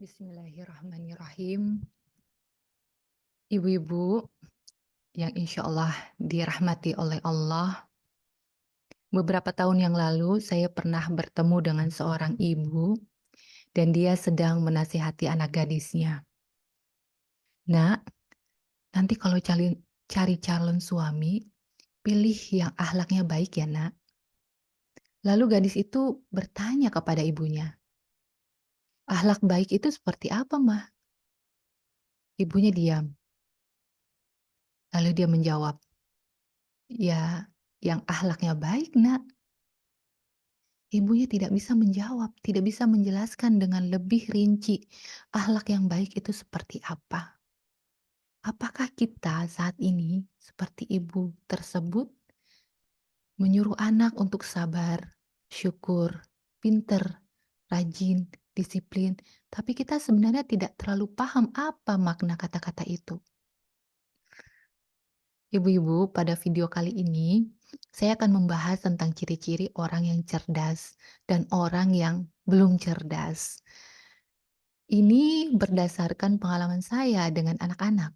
Bismillahirrahmanirrahim. Ibu-ibu yang insya Allah dirahmati oleh Allah, beberapa tahun yang lalu saya pernah bertemu dengan seorang ibu dan dia sedang menasihati anak gadisnya. Nak, nanti kalau cari calon suami, pilih yang akhlaknya baik ya nak. Lalu gadis itu bertanya kepada ibunya, akhlak baik itu seperti apa mah? Ibunya diam, lalu dia menjawab, ya yang akhlaknya baik nak. Ibunya tidak bisa menjawab, tidak bisa menjelaskan dengan lebih rinci akhlak yang baik itu seperti apa. Apakah kita saat ini seperti ibu tersebut menyuruh anak untuk sabar, syukur, pinter, rajin, disiplin, tapi kita sebenarnya tidak terlalu paham apa makna kata-kata itu. Ibu-ibu, pada video kali ini saya akan membahas tentang ciri-ciri orang yang cerdas dan orang yang belum cerdas. Ini berdasarkan pengalaman saya dengan anak-anak.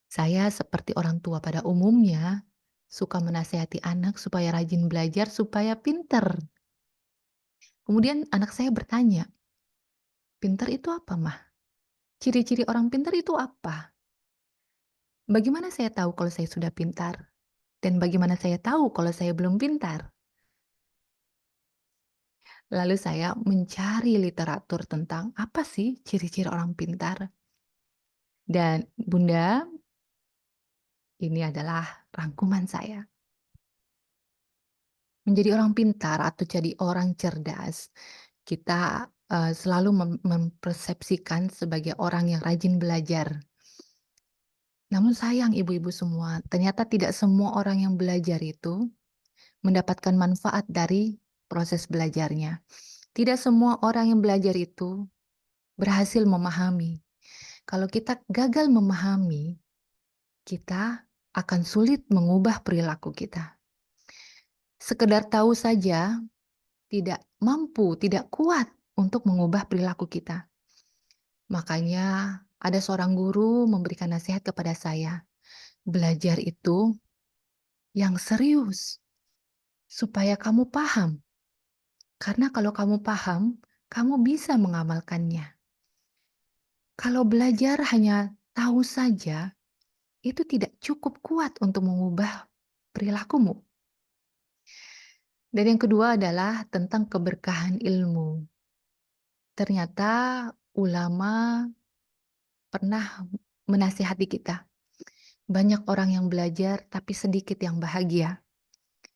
Saya seperti orang tua pada umumnya, suka menasehati anak supaya rajin belajar, supaya pinter. Kemudian anak saya bertanya, pinter itu apa mah? Ciri-ciri orang pinter itu apa? Bagaimana saya tahu kalau saya sudah pintar? Dan bagaimana saya tahu kalau saya belum pintar? Lalu saya mencari literatur tentang apa sih ciri-ciri orang pintar. Dan Bunda, ini adalah rangkuman saya. Menjadi orang pintar atau jadi orang cerdas, kita, selalu mempersepsikan sebagai orang yang rajin belajar. Namun sayang ibu-ibu semua, ternyata tidak semua orang yang belajar itu mendapatkan manfaat dari proses belajarnya. Tidak semua orang yang belajar itu berhasil memahami. Kalau kita gagal memahami, kita akan sulit mengubah perilaku kita. Sekedar tahu saja tidak mampu, tidak kuat untuk mengubah perilaku kita. Makanya ada seorang guru memberikan nasihat kepada saya, belajar itu yang serius supaya kamu paham. Karena kalau kamu paham, kamu bisa mengamalkannya. Kalau belajar hanya tahu saja, itu tidak cukup kuat untuk mengubah perilakumu. Dan yang kedua adalah tentang keberkahan ilmu. Ternyata ulama pernah menasihati kita. Banyak orang yang belajar tapi sedikit yang bahagia.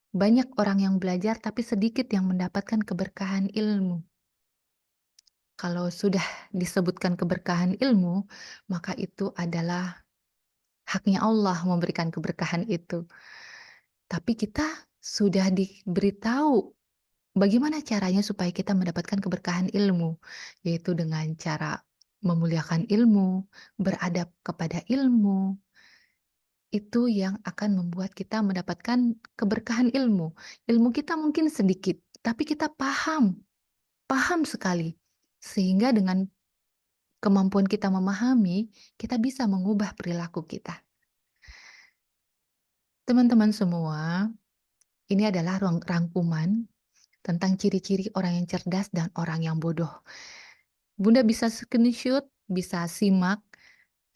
Banyak orang yang belajar tapi sedikit yang mendapatkan keberkahan ilmu. Kalau sudah disebutkan keberkahan ilmu, maka itu adalah haknya Allah memberikan keberkahan itu. Tapi kita sudah diberitahu bagaimana caranya supaya kita mendapatkan keberkahan ilmu, yaitu dengan cara memuliakan ilmu, beradab kepada ilmu, itu yang akan membuat kita mendapatkan keberkahan ilmu. Ilmu kita mungkin sedikit, tapi kita paham, paham sekali. Sehingga dengan kemampuan kita memahami, kita bisa mengubah perilaku kita. Teman-teman semua, ini adalah rangkuman tentang ciri-ciri orang yang cerdas dan orang yang bodoh. Bunda bisa screenshot, bisa simak,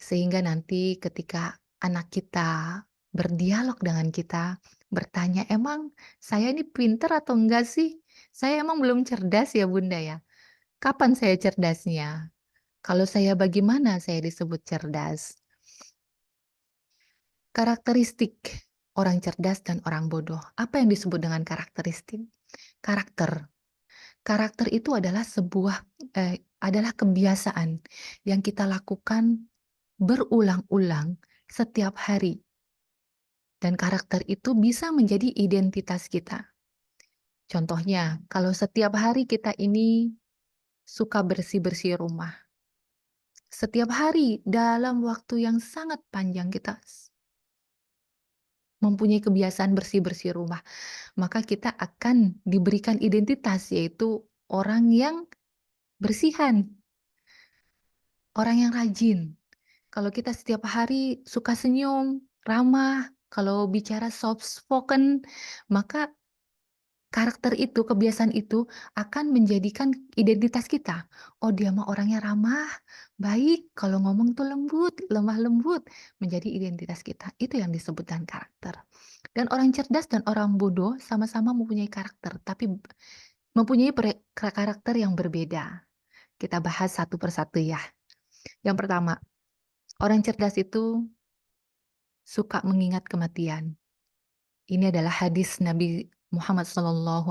sehingga nanti ketika anak kita berdialog dengan kita, bertanya, "Emang saya ini pinter atau enggak sih? Saya emang belum cerdas ya Bunda ya? Kapan saya cerdasnya? Kalau saya bagaimana saya disebut cerdas?" Karakteristik orang cerdas dan orang bodoh. Apa yang disebut dengan karakteristik? Karakter. Karakter itu adalah adalah kebiasaan yang kita lakukan berulang-ulang setiap hari. Dan karakter itu bisa menjadi identitas kita. Contohnya, kalau setiap hari kita ini suka bersih-bersih rumah. Setiap hari dalam waktu yang sangat panjang kita mempunyai kebiasaan bersih-bersih rumah, maka kita akan diberikan identitas, yaitu orang yang bersihan. orang yang rajin. Kalau kita setiap hari suka senyum, ramah, kalau bicara soft spoken, maka karakter itu, kebiasaan itu akan menjadikan identitas kita. Oh, dia mah orangnya ramah, baik, kalau ngomong tuh lembut, lemah lembut, menjadi identitas kita. Itu yang disebutkan karakter. Dan orang cerdas dan orang bodoh sama-sama mempunyai karakter, tapi mempunyai karakter yang berbeda. Kita bahas satu persatu ya. Yang pertama, orang cerdas itu suka mengingat kematian. Ini adalah hadis Nabi Muhammad SAW.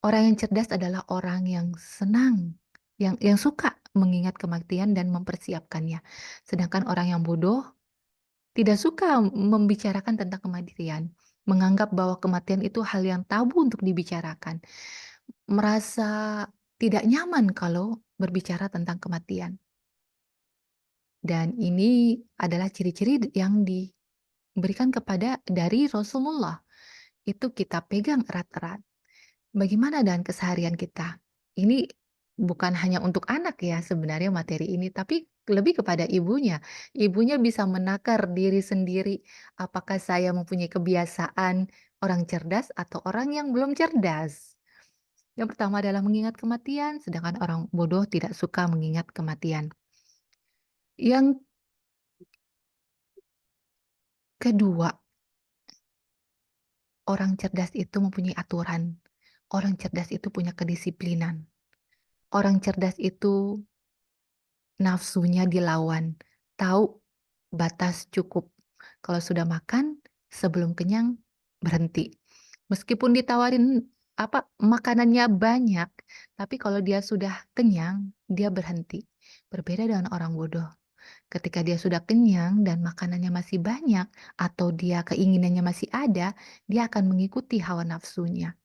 Orang yang cerdas adalah orang yang senang, yang suka mengingat kematian dan mempersiapkannya. Sedangkan orang yang bodoh tidak suka membicarakan tentang kematian, menganggap bahwa kematian itu hal yang tabu untuk dibicarakan, merasa tidak nyaman kalau berbicara tentang kematian. Dan ini adalah ciri-ciri yang diberikan kepada dari Rasulullah. Itu kita pegang erat-erat. Bagaimana dengan keseharian kita? Ini bukan hanya untuk anak ya sebenarnya materi ini, tapi lebih kepada ibunya. Ibunya bisa menakar diri sendiri, apakah saya mempunyai kebiasaan orang cerdas atau orang yang belum cerdas. Yang pertama adalah mengingat kematian, sedangkan orang bodoh tidak suka mengingat kematian. Yang kedua, orang cerdas itu mempunyai aturan. Orang cerdas itu punya kedisiplinan. Orang cerdas itu nafsunya dilawan, tahu batas cukup. Kalau sudah makan, sebelum kenyang berhenti. Meskipun ditawarin makanannya banyak, tapi kalau dia sudah kenyang, dia berhenti. Berbeda dengan orang bodoh. Ketika dia sudah kenyang dan makanannya masih banyak atau dia keinginannya masih ada, dia akan mengikuti hawa nafsunya.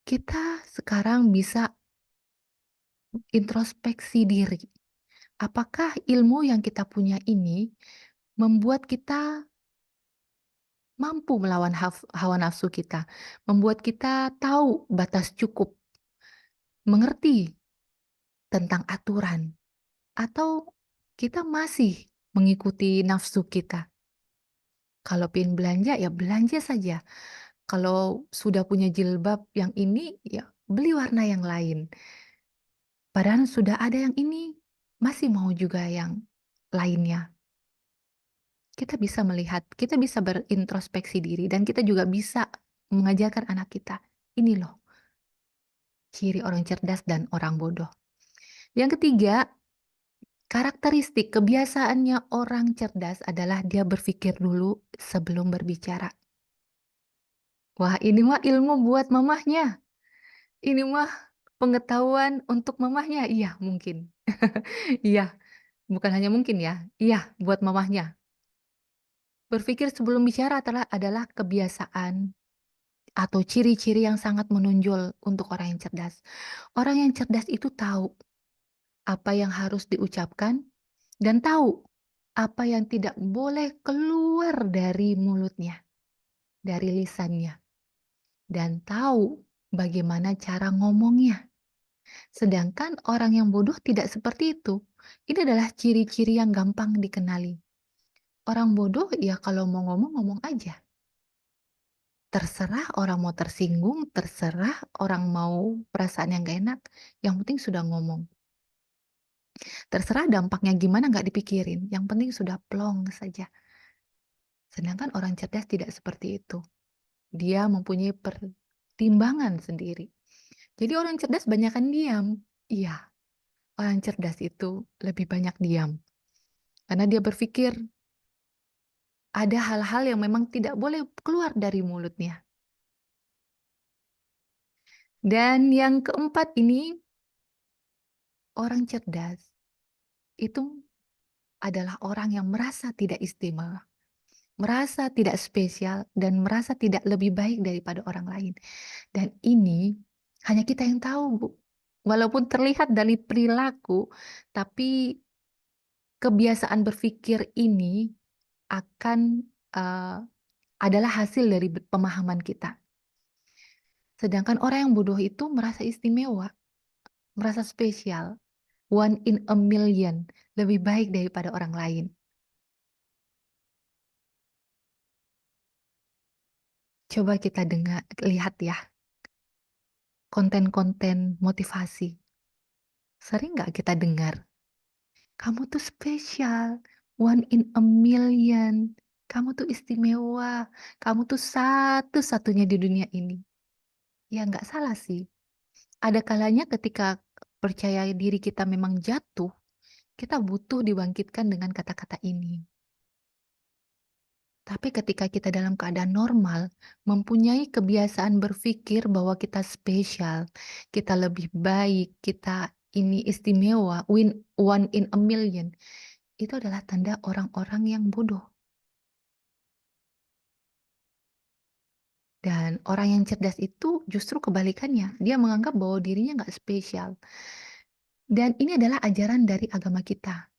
Kita sekarang bisa introspeksi diri. Apakah ilmu yang kita punya ini membuat kita mampu melawan hawa nafsu kita, membuat kita tahu batas cukup, mengerti tentang aturan, atau kita masih mengikuti nafsu kita? Kalau pengen belanja, ya belanja saja. Kalau sudah punya jilbab yang ini, ya beli warna yang lain. Padahal sudah ada yang ini, masih mau juga yang lainnya. Kita bisa melihat, kita bisa berintrospeksi diri dan kita juga bisa mengajarkan anak kita, ini loh ciri orang cerdas dan orang bodoh. Yang ketiga, karakteristik kebiasaannya orang cerdas adalah dia berpikir dulu sebelum berbicara. Wah, ini mah ilmu buat mamahnya. Ini mah pengetahuan untuk mamahnya. Iya, mungkin. Iya, bukan hanya mungkin ya. Iya, buat mamahnya. Berpikir sebelum bicara adalah kebiasaan atau ciri-ciri yang sangat menonjol untuk orang yang cerdas. Orang yang cerdas itu tahu apa yang harus diucapkan dan tahu apa yang tidak boleh keluar dari mulutnya, dari lisannya, dan tahu bagaimana cara ngomongnya. Sedangkan orang yang bodoh tidak seperti itu. Ini adalah ciri-ciri yang gampang dikenali. Orang bodoh ya kalau mau ngomong, ngomong aja. Terserah orang mau tersinggung, terserah orang mau perasaan yang gak enak, yang penting sudah ngomong. Terserah dampaknya gimana nggak dipikirin, yang penting sudah plong saja. Sedangkan orang cerdas tidak seperti itu. Dia mempunyai pertimbangan sendiri. Jadi orang cerdas banyakan diam. Iya, orang cerdas itu lebih banyak diam. Karena dia berpikir ada hal-hal yang memang tidak boleh keluar dari mulutnya. Dan yang keempat ini, orang cerdas itu adalah orang yang merasa tidak istimewa, merasa tidak spesial, dan merasa tidak lebih baik daripada orang lain. Dan ini hanya kita yang tahu, Bu. Walaupun terlihat dari perilaku, tapi kebiasaan berpikir ini akan adalah hasil dari pemahaman kita. Sedangkan orang yang bodoh itu merasa istimewa, merasa spesial. one in a million, lebih baik daripada orang lain. Coba kita dengar lihat ya, konten-konten motivasi. Sering nggak kita dengar, "Kamu tuh spesial, one in a million, kamu tuh istimewa, kamu tuh satu-satunya di dunia ini." Ya nggak salah sih. Ada kalanya ketika percaya diri kita memang jatuh, kita butuh dibangkitkan dengan kata-kata ini. Tapi ketika kita dalam keadaan normal, mempunyai kebiasaan berpikir bahwa kita spesial, kita lebih baik, kita ini istimewa, one in a million, itu adalah tanda orang-orang yang bodoh. Dan orang yang cerdas itu justru kebalikannya, dia menganggap bahwa dirinya nggak spesial. Dan ini adalah ajaran dari agama kita,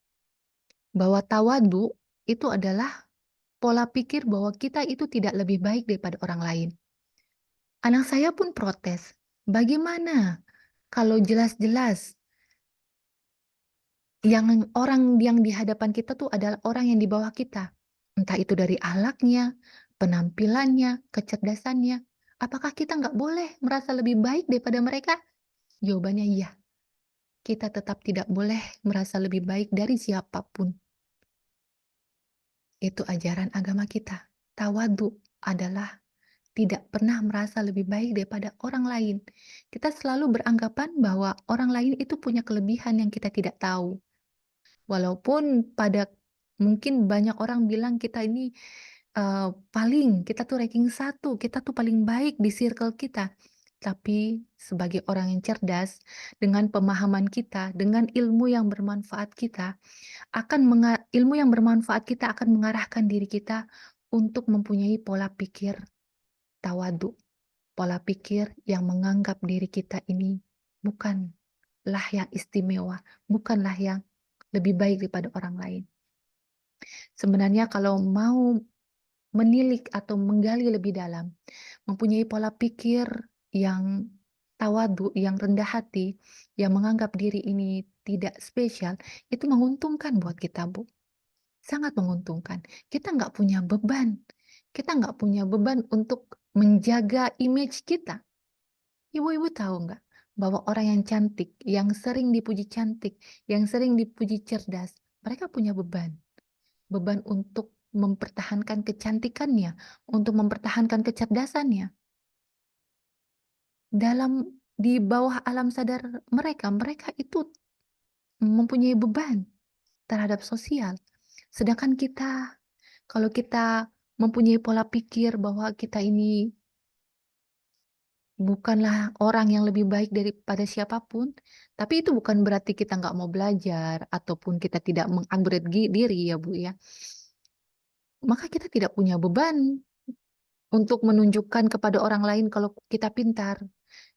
bahwa tawadu itu adalah pola pikir bahwa kita itu tidak lebih baik daripada orang lain. Anak saya pun protes, "Bagaimana kalau jelas-jelas orang yang di hadapan kita tuh adalah orang yang di bawah kita? Entah itu dari akhlaknya, penampilannya, kecerdasannya. Apakah kita nggak boleh merasa lebih baik daripada mereka?" Jawabannya iya, kita tetap tidak boleh merasa lebih baik dari siapapun. Itu ajaran agama kita. Tawadu adalah tidak pernah merasa lebih baik daripada orang lain. Kita selalu beranggapan bahwa orang lain itu punya kelebihan yang kita tidak tahu. Walaupun mungkin banyak orang bilang kita ini kita tuh ranking 1, kita tuh paling baik di circle kita. Tapi sebagai orang yang cerdas, dengan pemahaman kita, dengan ilmu yang bermanfaat kita akan mengarahkan diri kita untuk mempunyai pola pikir tawadu. Pola pikir yang menganggap diri kita ini bukanlah yang istimewa, bukanlah yang lebih baik daripada orang lain. Sebenarnya kalau mau menilik atau menggali lebih dalam, mempunyai pola pikir yang tawadu, yang rendah hati, yang menganggap diri ini tidak spesial, itu menguntungkan buat kita, Bu. Sangat menguntungkan. Kita nggak punya beban. Kita nggak punya beban untuk menjaga image kita. Ibu-ibu tahu nggak, bahwa orang yang cantik, yang sering dipuji cantik, yang sering dipuji cerdas, mereka punya beban. Beban untuk mempertahankan kecantikannya, untuk mempertahankan kecerdasannya. Di bawah alam sadar mereka, mereka itu mempunyai beban terhadap sosial. Sedangkan kita, kalau kita mempunyai pola pikir bahwa kita ini bukanlah orang yang lebih baik daripada siapapun, tapi itu bukan berarti kita nggak mau belajar ataupun kita tidak meng-upgrade diri ya, Bu, ya. Maka kita tidak punya beban untuk menunjukkan kepada orang lain kalau kita pintar,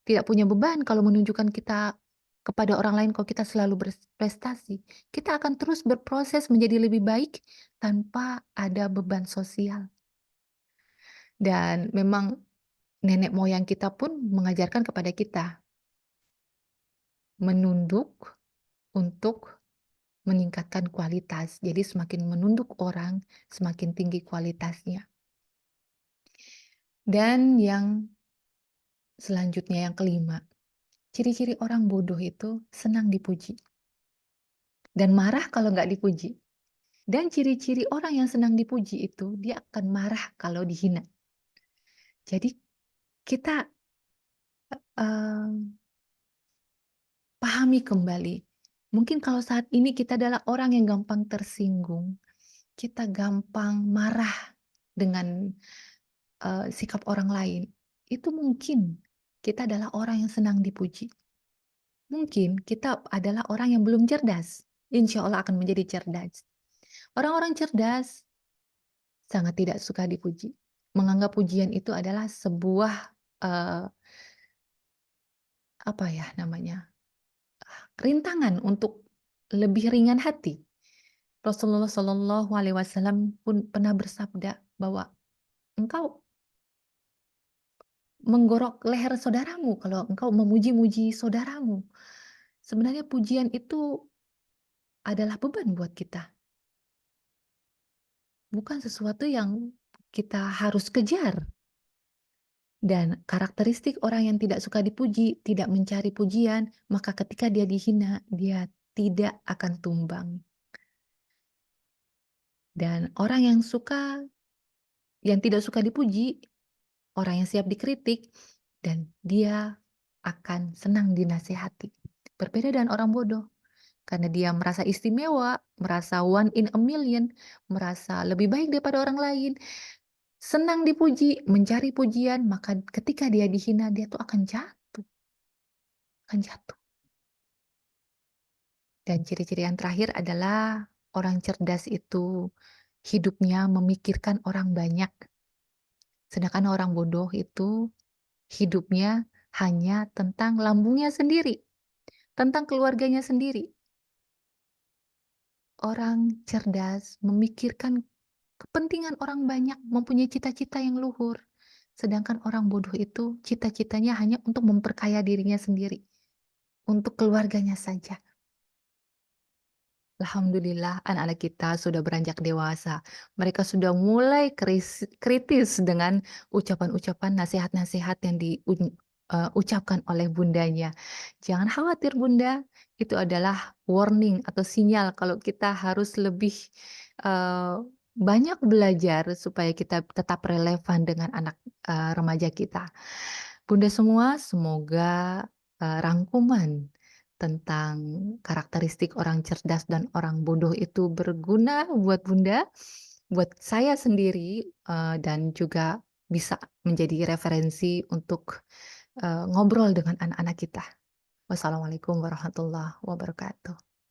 tidak punya beban kalau menunjukkan kita kepada orang lain kalau kita selalu berprestasi. Kita akan terus berproses menjadi lebih baik tanpa ada beban sosial. Dan memang nenek moyang kita pun mengajarkan kepada kita menunduk untuk meningkatkan kualitas. Jadi semakin menunduk orang, semakin tinggi kualitasnya. Dan yang selanjutnya yang kelima, ciri-ciri orang bodoh itu senang dipuji dan marah kalau nggak dipuji. Dan ciri-ciri orang yang senang dipuji itu dia akan marah kalau dihina. Jadi kita eee, pahami kembali, mungkin kalau saat ini kita adalah orang yang gampang tersinggung, kita gampang marah dengan sikap orang lain, itu mungkin kita adalah orang yang senang dipuji. Mungkin kita adalah orang yang belum cerdas, insya Allah akan menjadi cerdas. Orang-orang cerdas sangat tidak suka dipuji, menganggap pujian itu adalah sebuah, eee, apa ya namanya, rintangan untuk lebih ringan hati. Rasulullah SAW pun pernah bersabda bahwa, "Engkau menggorok leher saudaramu kalau engkau memuji-muji saudaramu." Sebenarnya pujian itu adalah beban buat kita, bukan sesuatu yang kita harus kejar. Dan karakteristik orang yang tidak suka dipuji, tidak mencari pujian, maka ketika dia dihina, dia tidak akan tumbang. Dan orang yang tidak suka dipuji, orang yang siap dikritik, dan dia akan senang dinasehati. Berbeda dengan orang bodoh, karena dia merasa istimewa, merasa one in a million, merasa lebih baik daripada orang lain, senang dipuji, mencari pujian, maka ketika dia dihina, dia tuh akan jatuh. Dan ciri-ciri yang terakhir adalah orang cerdas itu hidupnya memikirkan orang banyak, sedangkan orang bodoh itu hidupnya hanya tentang lambungnya sendiri, tentang keluarganya sendiri. Orang cerdas memikirkan kepentingan orang banyak, mempunyai cita-cita yang luhur, sedangkan orang bodoh itu cita-citanya hanya untuk memperkaya dirinya sendiri, untuk keluarganya saja. Alhamdulillah anak-anak kita sudah beranjak dewasa. Mereka sudah mulai kritis dengan ucapan-ucapan nasihat-nasihat yang ucapkan oleh bundanya. "Jangan khawatir Bunda, itu adalah warning atau sinyal kalau kita harus lebih, eee, banyak belajar supaya kita tetap relevan dengan anak, remaja kita." Bunda semua, semoga, rangkuman tentang karakteristik orang cerdas dan orang bodoh itu berguna buat Bunda, buat saya sendiri, dan juga bisa menjadi referensi untuk, ngobrol dengan anak-anak kita. Wassalamualaikum warahmatullahi wabarakatuh.